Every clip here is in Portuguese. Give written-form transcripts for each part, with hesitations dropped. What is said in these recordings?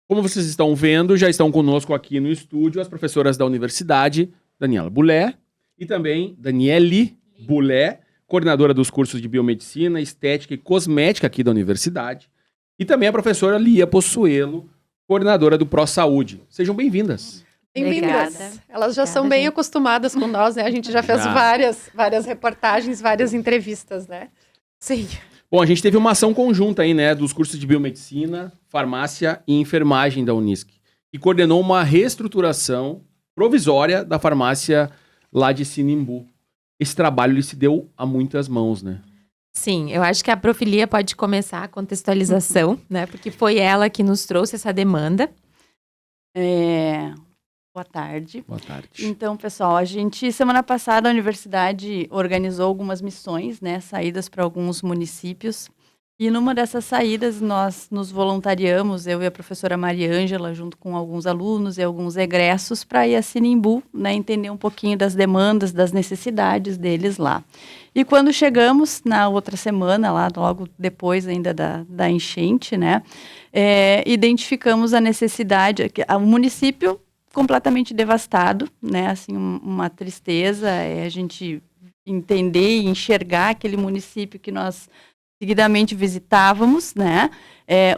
Como vocês estão vendo, já estão conosco aqui no estúdio as professoras da universidade, Daniela Bulé, e também Daniele Bulé, coordenadora dos cursos de Biomedicina, Estética e Cosmética aqui da universidade, e também a professora Lia Possuelo, coordenadora do ProSaúde. Sejam bem-vindas. Bem-vindas. Elas já são bem acostumadas com nós, né? A gente já fez várias reportagens, várias entrevistas, né? Sim. Bom, a gente teve uma ação conjunta aí, né, dos cursos de Biomedicina, Farmácia e Enfermagem da Unisc, que coordenou uma reestruturação provisória da farmácia lá de Sinimbu. Esse trabalho ele se deu a muitas mãos, né? Sim, eu acho que a Profilia pode começar a contextualização, né? Porque foi ela que nos trouxe essa demanda. Boa tarde. Boa tarde. Então, pessoal, semana passada, a universidade organizou algumas missões, né? Saídas para alguns municípios. E numa dessas saídas, nós nos voluntariamos, eu e a professora Maria Ângela, junto com alguns alunos e alguns egressos, para ir a Sinimbu, né? Entender um pouquinho das demandas, das necessidades deles lá. E quando chegamos, na outra semana, lá logo depois ainda da enchente, né? Identificamos a necessidade, o município completamente devastado, né? Assim, uma tristeza, a gente entender e enxergar aquele município que nós seguidamente visitávamos, né?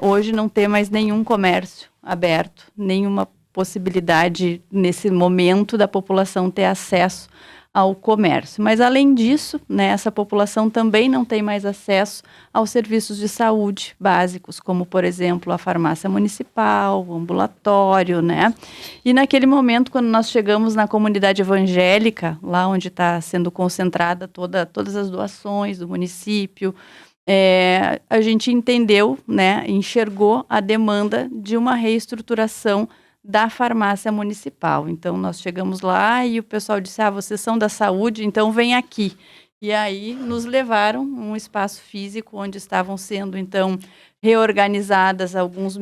Hoje não tem mais nenhum comércio aberto, nenhuma possibilidade nesse momento da população ter acesso ao comércio. Mas, além disso, né, essa população também não tem mais acesso aos serviços de saúde básicos, como, por exemplo, a farmácia municipal, o ambulatório, né? E naquele momento, quando nós chegamos na comunidade evangélica, lá onde está sendo concentrada todas as doações do município, a gente entendeu, né, enxergou a demanda de uma reestruturação da farmácia municipal. Então, nós chegamos lá e o pessoal disse, vocês são da saúde, então vem aqui. E aí, nos levaram a um espaço físico onde estavam sendo, então, reorganizados alguns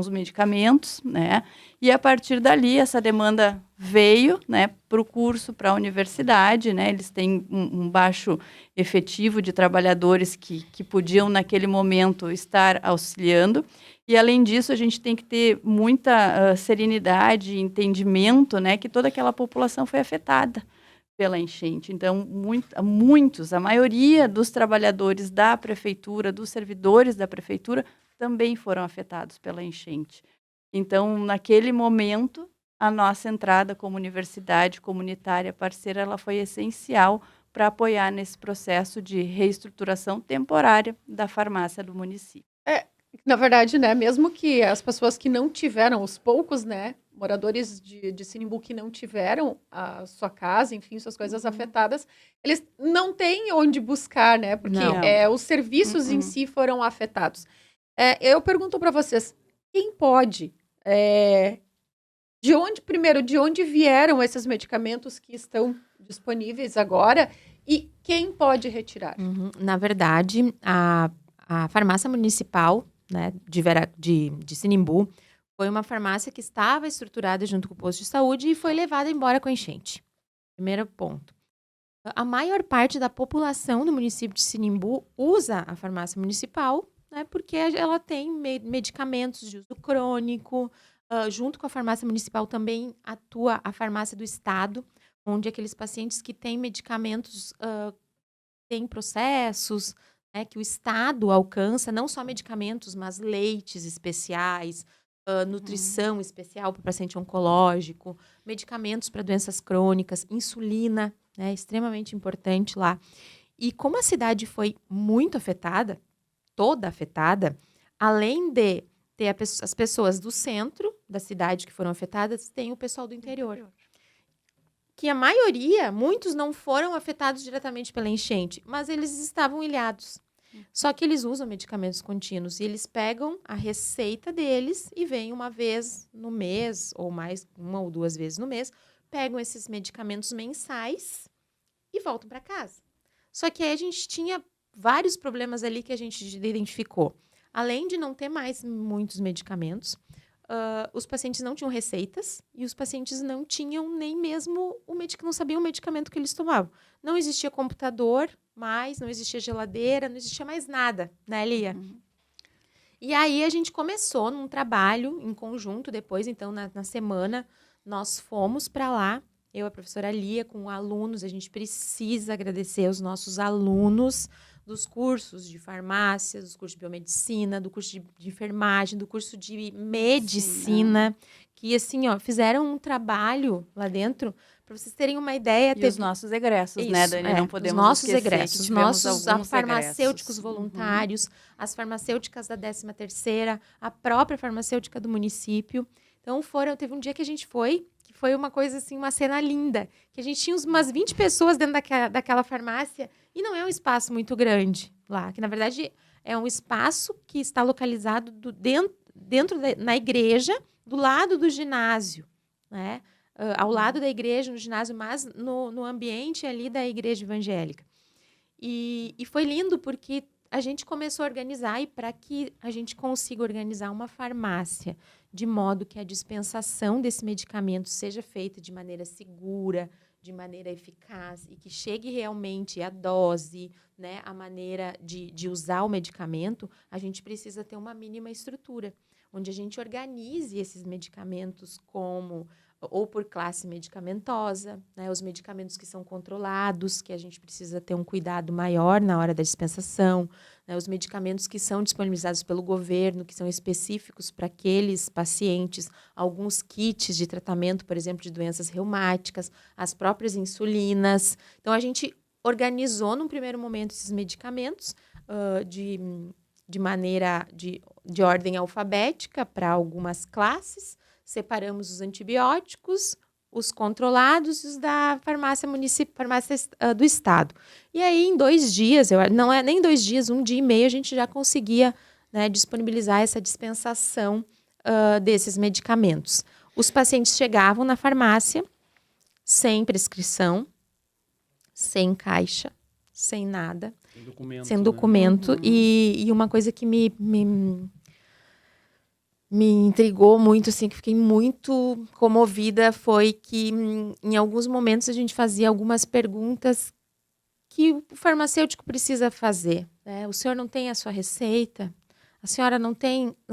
medicamentos, né? E a partir dali, essa demanda veio, né, para o curso, para a universidade, né? Eles têm um baixo efetivo de trabalhadores que podiam, naquele momento, estar auxiliando. E, além disso, a gente tem que ter muita serenidade e entendimento, né, que toda aquela população foi afetada pela enchente. Então, a maioria dos trabalhadores da prefeitura, dos servidores da prefeitura, também foram afetados pela enchente. Então, naquele momento, a nossa entrada como universidade comunitária parceira, ela foi essencial para apoiar nesse processo de reestruturação temporária da farmácia do município. Na verdade, né, mesmo que as pessoas que não tiveram, os poucos, né, moradores de Sinimbu que não tiveram a sua casa, enfim, suas coisas afetadas, eles não têm onde buscar, né, porque os serviços em si foram afetados. Eu pergunto para vocês, quem pode, de onde vieram esses medicamentos que estão disponíveis agora e quem pode retirar? Na verdade, a farmácia municipal, né, de Sinimbu, foi uma farmácia que estava estruturada junto com o posto de saúde e foi levada embora com a enchente. Primeiro ponto. A maior parte da população do município de Sinimbu usa a farmácia municipal, né, porque ela tem medicamentos de uso crônico. Junto com a farmácia municipal também atua a farmácia do estado, onde aqueles pacientes que têm medicamentos têm processos, né, que o estado alcança, não só medicamentos, mas leites especiais, nutrição especial para o paciente oncológico, medicamentos para doenças crônicas, insulina, né, extremamente importante lá. E como a cidade foi muito afetada, toda afetada, além de ter as pessoas do centro da cidade que foram afetadas, tem o pessoal do interior. Que a maioria, muitos não foram afetados diretamente pela enchente, mas eles estavam ilhados. Só que eles usam medicamentos contínuos e eles pegam a receita deles e vêm uma vez no mês, ou mais, 1 ou 2 vezes no mês, pegam esses medicamentos mensais e voltam para casa. Só que aí a gente tinha vários problemas ali que a gente identificou. Além de não ter mais muitos medicamentos, os pacientes não tinham receitas e os pacientes não tinham nem mesmo não sabiam o medicamento que eles tomavam. Não existia computador mais, não existia geladeira, não existia mais nada, né, Lia? E aí a gente começou num trabalho em conjunto, depois, então, na semana, nós fomos para lá, eu e a professora Lia, com alunos, a gente precisa agradecer aos nossos alunos dos cursos de farmácia, dos cursos de biomedicina, do curso de enfermagem, do curso de medicina, que, assim, ó, fizeram um trabalho lá dentro, para vocês terem uma ideia. E os nossos egressos, né, Dani? Não podemos os nossos esquecer egressos, que os tivemos nossos alguns farmacêuticos egressos. voluntários, as farmacêuticas da 13ª, a própria farmacêutica do município. Então, teve um dia que a gente que foi uma coisa assim, uma cena linda, que a gente tinha umas 20 pessoas dentro daquela farmácia, e não é um espaço muito grande lá, que na verdade é um espaço que está localizado na igreja, do lado do ginásio, né? Ao lado da igreja, no ginásio, mas no ambiente ali da igreja evangélica. E foi lindo porque a gente começou a organizar, e para que a gente consiga organizar uma farmácia de modo que a dispensação desse medicamento seja feita de maneira segura, de maneira eficaz, e que chegue realmente a dose, né, a maneira de usar o medicamento, a gente precisa ter uma mínima estrutura, onde a gente organize esses medicamentos ou por classe medicamentosa, né, os medicamentos que são controlados, que a gente precisa ter um cuidado maior na hora da dispensação, né, os medicamentos que são disponibilizados pelo governo, que são específicos para aqueles pacientes, alguns kits de tratamento, por exemplo, de doenças reumáticas, as próprias insulinas. Então, a gente organizou, num primeiro momento, esses medicamentos de maneira de ordem alfabética para algumas classes. Separamos os antibióticos, os controlados e os da farmácia do estado. E aí, em 2 dias, não é nem 2 dias, 1 dia e meio, a gente já conseguia, né, disponibilizar essa dispensação desses medicamentos. Os pacientes chegavam na farmácia sem prescrição, sem caixa, sem nada. Sem documento. Né? E uma coisa que me intrigou muito, assim, que fiquei muito comovida, foi que em alguns momentos a gente fazia algumas perguntas que o farmacêutico precisa fazer, né? O senhor não tem a sua receita? A senhora não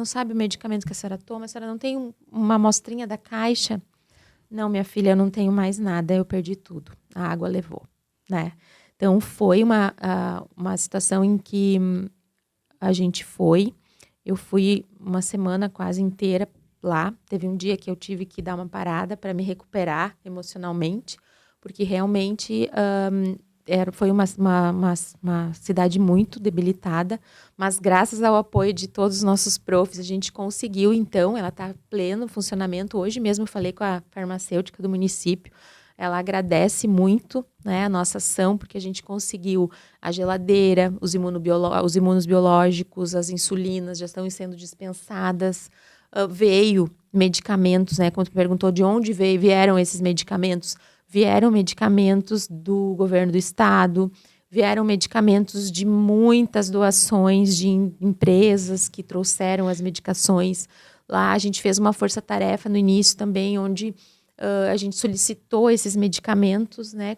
sabe o medicamento que a senhora toma? A senhora não tem uma amostrinha da caixa? Não, minha filha, eu não tenho mais nada, eu perdi tudo. A água levou, né? Então, foi uma situação em que eu fui uma semana quase inteira lá. Teve um dia que eu tive que dar uma parada para me recuperar emocionalmente, porque realmente foi uma cidade muito debilitada, mas graças ao apoio de todos os nossos profs, a gente conseguiu, então, ela está pleno funcionamento. Hoje mesmo eu falei com a farmacêutica do município, ela agradece muito, né, a nossa ação, porque a gente conseguiu a geladeira, os imunos biológicos, as insulinas já estão sendo dispensadas, veio medicamentos, né, quando perguntou de onde vieram esses medicamentos, vieram medicamentos do governo do estado, vieram medicamentos de muitas doações de empresas que trouxeram as medicações. Lá a gente fez uma força-tarefa no início também, onde a gente solicitou esses medicamentos, né,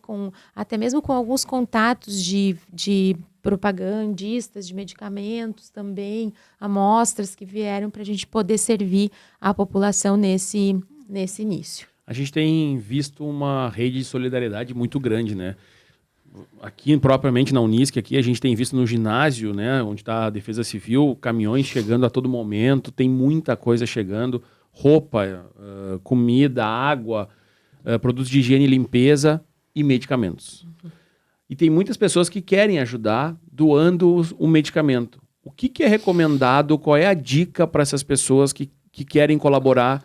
até mesmo com alguns contatos de propagandistas de medicamentos também, amostras que vieram para a gente poder servir a população nesse início. A gente tem visto uma rede de solidariedade muito grande, né? Aqui, propriamente na Unisc, aqui a gente tem visto no ginásio, né, onde está a Defesa Civil, caminhões chegando a todo momento, tem muita coisa chegando, roupa, comida, água, produtos de higiene e limpeza e medicamentos. Uhum. E tem muitas pessoas que querem ajudar doando o medicamento. O que é recomendado, qual é a dica para essas pessoas que querem colaborar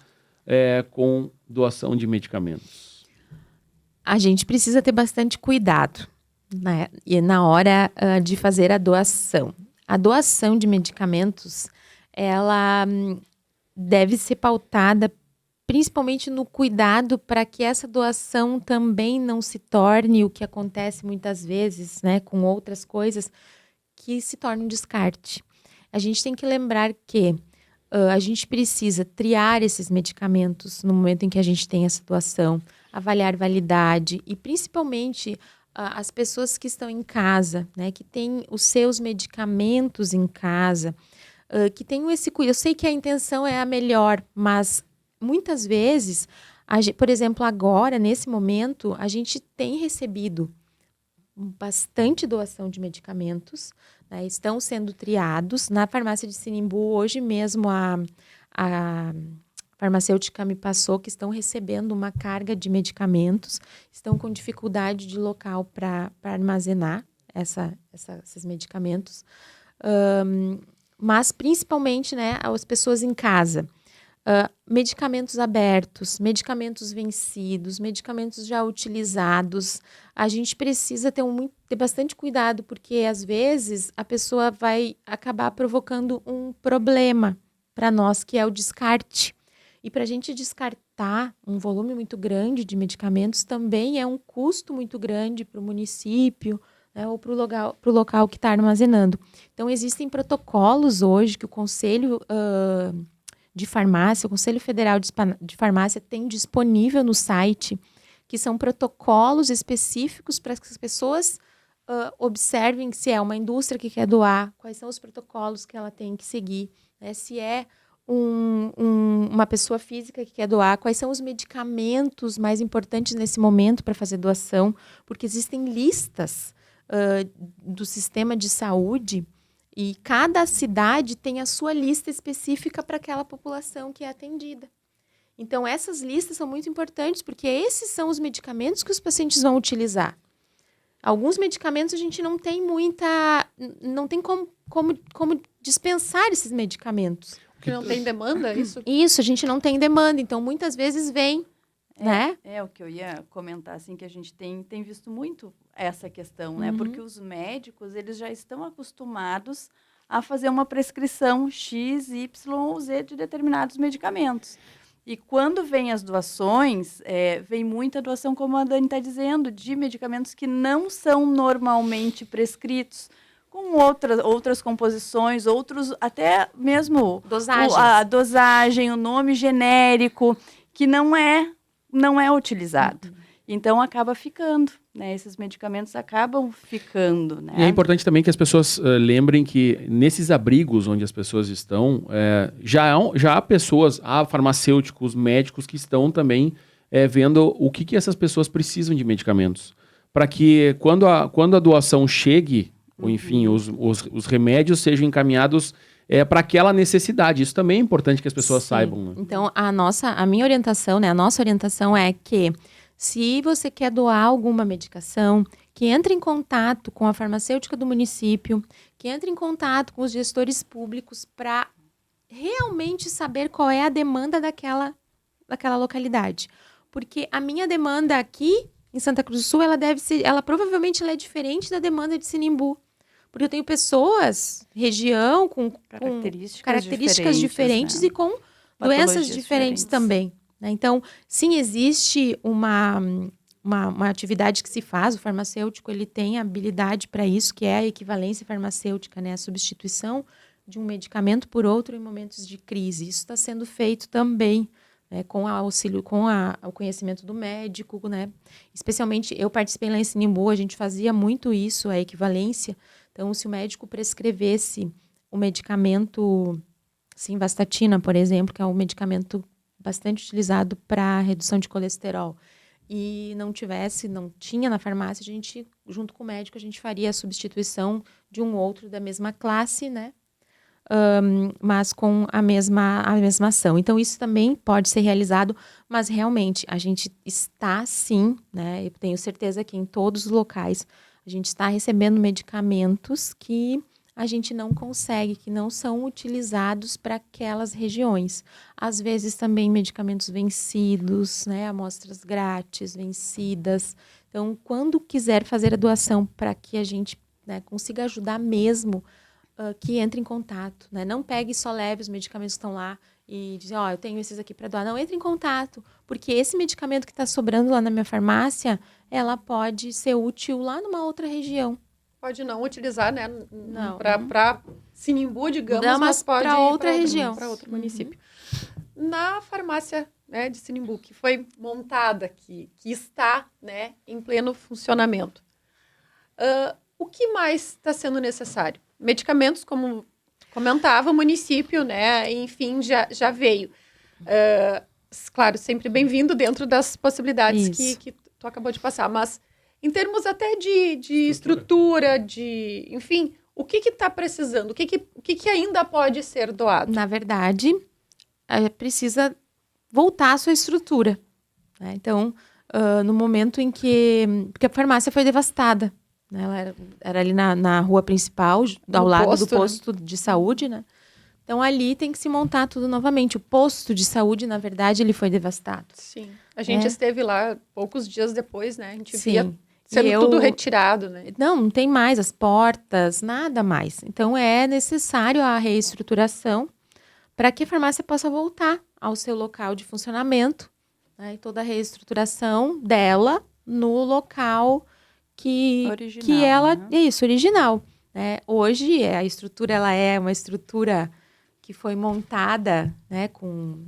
com doação de medicamentos? A gente precisa ter bastante cuidado, né? E na hora de fazer a doação. A doação de medicamentos, ela deve ser pautada principalmente no cuidado para que essa doação também não se torne o que acontece muitas vezes, né, com outras coisas, que se torne um descarte. A gente tem que lembrar que a gente precisa triar esses medicamentos no momento em que a gente tem essa doação, avaliar validade e principalmente as pessoas que estão em casa, né, que têm os seus medicamentos em casa, que tenham esse cuidado. Eu sei que a intenção é a melhor, mas muitas vezes, por exemplo, agora, nesse momento, a gente tem recebido bastante doação de medicamentos, né? Estão sendo triados. Na farmácia de Sinimbu, hoje mesmo, a farmacêutica me passou que estão recebendo uma carga de medicamentos, estão com dificuldade de local para armazenar esses medicamentos. Mas, principalmente, né, as pessoas em casa. Medicamentos abertos, medicamentos vencidos, medicamentos já utilizados. A gente precisa ter bastante cuidado, porque, às vezes, a pessoa vai acabar provocando um problema para nós, que é o descarte. E para a gente descartar um volume muito grande de medicamentos também é um custo muito grande para o município, né, ou para o local que está armazenando. Então, existem protocolos hoje que o Conselho de Farmácia, o Conselho Federal de Farmácia tem disponível no site, que são protocolos específicos para que as pessoas observem se é uma indústria que quer doar, quais são os protocolos que ela tem que seguir, né, se é uma pessoa física que quer doar, quais são os medicamentos mais importantes nesse momento para fazer doação, porque existem listas do sistema de saúde e cada cidade tem a sua lista específica para aquela população que é atendida. Então, essas listas são muito importantes, porque esses são os medicamentos que os pacientes vão utilizar. Alguns medicamentos a gente não tem não tem como dispensar esses medicamentos. Porque não tem demanda, isso? Isso, a gente não tem demanda, então muitas vezes vem, né? É o que eu ia comentar, assim, que a gente tem visto muito essa questão, né? Porque os médicos, eles já estão acostumados a fazer uma prescrição X, Y ou Z de determinados medicamentos. E quando vem as doações, vem muita doação, como a Dani está dizendo, de medicamentos que não são normalmente prescritos, com outras composições, outros, até mesmo a dosagem, o nome genérico, que não é utilizado. Então, acaba ficando, né? Esses medicamentos acabam ficando, né? E é importante também que as pessoas lembrem que nesses abrigos onde as pessoas estão, já há pessoas, há farmacêuticos, médicos que estão também vendo o que essas pessoas precisam de medicamentos. Para que quando a doação chegue, ou enfim, os remédios sejam encaminhados para aquela necessidade. Isso também é importante que as pessoas saibam. Né? Então, a minha orientação, né, a nossa orientação é que se você quer doar alguma medicação, que entre em contato com a farmacêutica do município, que entre em contato com os gestores públicos para realmente saber qual é a demanda daquela localidade. Porque a minha demanda aqui em Santa Cruz do Sul, ela provavelmente é diferente da demanda de Sinimbu. Porque eu tenho pessoas, região, com características diferentes, né? E com doenças diferentes também. Né? Então, sim, existe uma atividade que se faz, o farmacêutico ele tem habilidade para isso, que é a equivalência farmacêutica, né? A substituição de um medicamento por outro em momentos de crise. Isso está sendo feito também, né? Com auxílio, o conhecimento do médico, né? Especialmente, eu participei lá em Sinimbu, a gente fazia muito isso, a equivalência. Então, se o médico prescrevesse o medicamento simvastatina, por exemplo, que é um medicamento bastante utilizado para redução de colesterol, e não tinha na farmácia, a gente, junto com o médico, a gente faria a substituição de um outro da mesma classe, né? Mas com a mesma ação. Então, isso também pode ser realizado, mas realmente a gente está, sim, né? Eu tenho certeza que em todos os locais a gente está recebendo medicamentos que a gente não consegue, que não são utilizados para aquelas regiões. Às vezes também medicamentos vencidos, né? Amostras grátis, vencidas. Então, quando quiser fazer a doação para que a gente, né, consiga ajudar mesmo, que entre em contato, né? Não pegue e só leve os medicamentos que estão lá e diz, eu tenho esses aqui para doar. Não, entre em contato, porque esse medicamento que está sobrando lá na minha farmácia, ela pode ser útil lá numa outra região. Pode não utilizar, né? Não. Para Sinimbu, digamos, mas pode para outra região. Para outro município. Na farmácia, né, de Sinimbu, que foi montada, que está, né, em pleno funcionamento, o que mais está sendo necessário? Medicamentos, como comentava o município, né? Enfim, já veio. Claro, sempre bem-vindo dentro das possibilidades que tu acabou de passar. Mas em termos até de estrutura, enfim, o que está precisando? O que ainda pode ser doado? Na verdade, precisa voltar à sua estrutura, né? Então, no momento em porque a farmácia foi devastada, né? Ela era ali na rua principal, ao lado do posto de saúde, né? Então, ali tem que se montar tudo novamente. O posto de saúde, na verdade, ele foi devastado. Sim. A gente esteve lá poucos dias depois, né? A gente via sendo tudo retirado, né? Não tem mais as portas, nada mais. Então, é necessário a reestruturação para que a farmácia possa voltar ao seu local de funcionamento, né? E toda a reestruturação dela no local original, que ela... né? Isso, original. Né? Hoje, a estrutura ela é uma estrutura que foi montada, né, com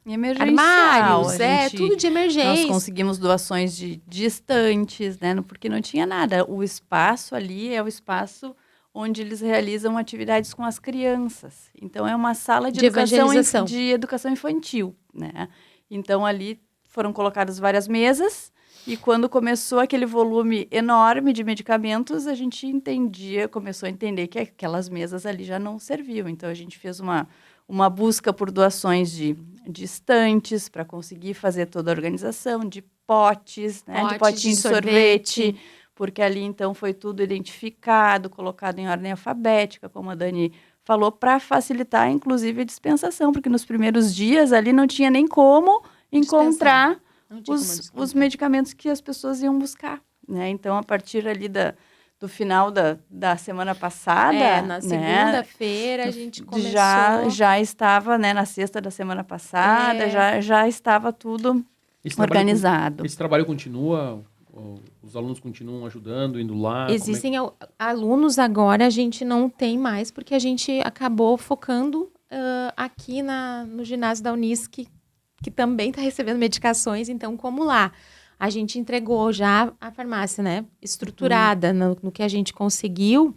emergencial, armários, tudo de emergência. Nós conseguimos doações de estantes, né, porque não tinha nada. O espaço ali é o espaço onde eles realizam atividades com as crianças. Então, é uma sala de educação infantil, né? Então, ali foram colocadas várias mesas. E quando começou aquele volume enorme de medicamentos, a gente começou a entender que aquelas mesas ali já não serviam. Então, a gente fez uma busca por doações de estantes para conseguir fazer toda a organização, de potes, né, de potinho de sorvete, porque ali, então, foi tudo identificado, colocado em ordem alfabética, como a Dani falou, para facilitar, inclusive, a dispensação, porque nos primeiros dias ali não tinha nem como encontrar os medicamentos que as pessoas iam buscar, né? Então, a partir ali do final da semana passada... na segunda-feira a gente começou... Já estava, né, na sexta da semana passada, já estava tudo organizado. Esse trabalho continua? Os alunos continuam ajudando, indo lá? Existem alunos agora, a gente não tem mais, porque a gente acabou focando aqui no ginásio da Unisc, que também está recebendo medicações. Então, como lá a gente entregou já a farmácia, né, estruturada no que a gente conseguiu,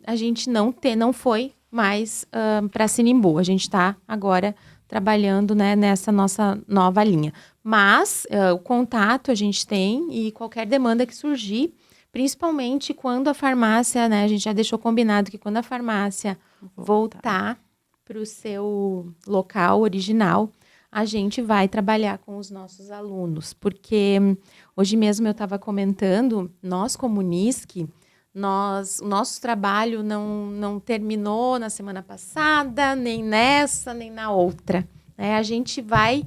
a gente não foi mais para Sinimbu. A gente está agora trabalhando, né, nessa nossa nova linha. Mas o contato a gente tem, e qualquer demanda que surgir, principalmente quando a farmácia, né, a gente já deixou combinado que quando a farmácia voltar para o seu local original, a gente vai trabalhar com os nossos alunos. Porque hoje mesmo eu estava comentando, nós como Unisc, o nosso trabalho não terminou na semana passada, nem nessa, nem na outra. Né? A gente vai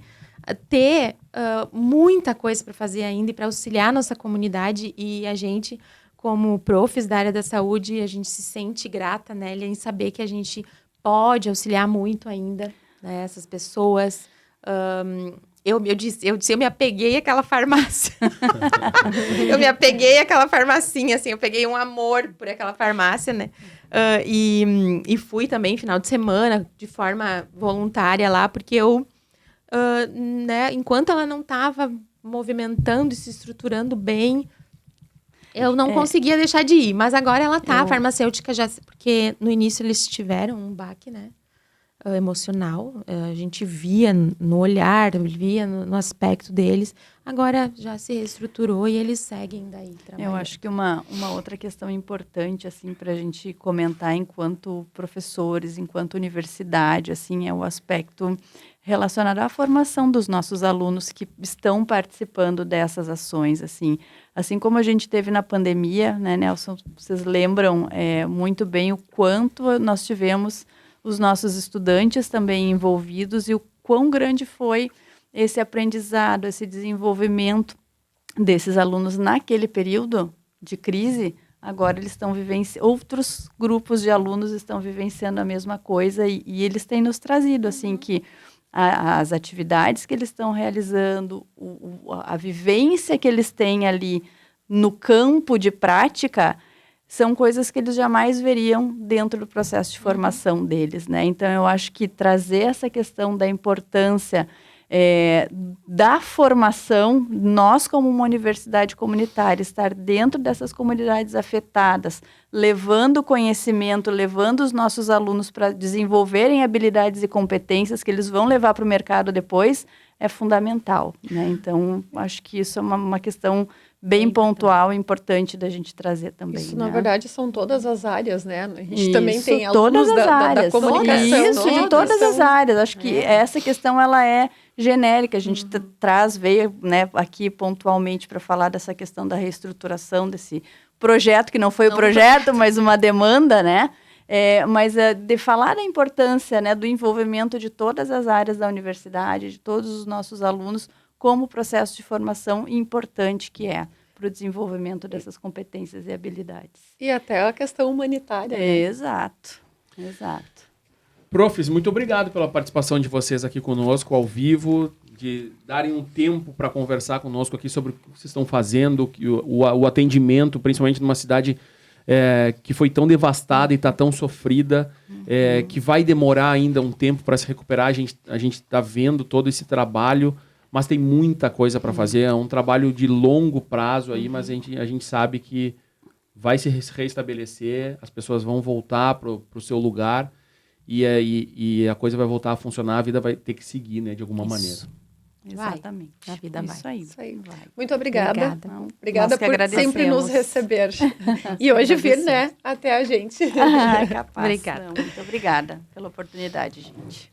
ter muita coisa para fazer ainda e para auxiliar a nossa comunidade, e a gente, como profs da área da saúde, a gente se sente grata, Nélia, em saber que a gente pode auxiliar muito ainda, né, essas pessoas. Eu me apeguei àquela farmácia. Eu me apeguei àquela farmacinha, assim, eu peguei um amor por aquela farmácia, né? E fui também final de semana, de forma voluntária lá, porque eu, né, enquanto ela não estava movimentando e se estruturando bem, eu não conseguia deixar de ir. Mas agora ela tá, a farmacêutica já... Porque no início eles tiveram um baque, né? Emocional. A gente via no olhar, via no aspecto deles. Agora já se reestruturou e eles seguem daí trabalhando. Eu acho que uma outra questão importante, assim, para a gente comentar enquanto professores, enquanto universidade, assim, é o aspecto relacionado à formação dos nossos alunos que estão participando dessas ações, assim como a gente teve na pandemia, né, Nelson? Vocês lembram muito bem o quanto nós tivemos os nossos estudantes também envolvidos e o quão grande foi esse aprendizado, esse desenvolvimento desses alunos naquele período de crise. Agora eles estão outros grupos de alunos estão vivenciando a mesma coisa e eles têm nos trazido, assim, que as atividades que eles estão realizando, a vivência que eles têm ali no campo de prática, são coisas que eles jamais veriam dentro do processo de formação deles, né? Então, eu acho que trazer essa questão da importância da formação, nós como uma universidade comunitária, estar dentro dessas comunidades afetadas, levando conhecimento, levando os nossos alunos para desenvolverem habilidades e competências que eles vão levar para o mercado depois, é fundamental, né? Então, acho que isso é uma questão bem pontual e importante da gente trazer também. Isso, né? na verdade, são todas as áreas, né? A gente Isso, também tem todas alunos as da áreas. comunicação. Isso, de todas as áreas. Acho que essa questão, ela é genérica. A gente veio, né, aqui pontualmente para falar dessa questão da reestruturação desse projeto, que não foi o projeto, mas uma demanda, né? Mas de falar da importância, né, do envolvimento de todas as áreas da universidade, de todos os nossos alunos, como processo de formação importante que é para o desenvolvimento dessas competências e habilidades. E até a questão humanitária. Né? Exato. Profs, muito obrigado pela participação de vocês aqui conosco, ao vivo, de darem um tempo para conversar conosco aqui sobre o que vocês estão fazendo, o atendimento, principalmente numa cidade que foi tão devastada e está tão sofrida, que vai demorar ainda um tempo para se recuperar. A gente está vendo todo esse trabalho, mas tem muita coisa para fazer. É um trabalho de longo prazo aí, mas a gente sabe que vai se reestabelecer, as pessoas vão voltar para o seu lugar e a coisa vai voltar a funcionar, a vida vai ter que seguir, né, de alguma maneira. Exatamente. A vida vai. Isso aí. Vai. Muito obrigada. Obrigada. Obrigada por sempre nos receber. E hoje vir, né, até a gente. Capaz. Obrigada. Não, muito obrigada pela oportunidade, gente.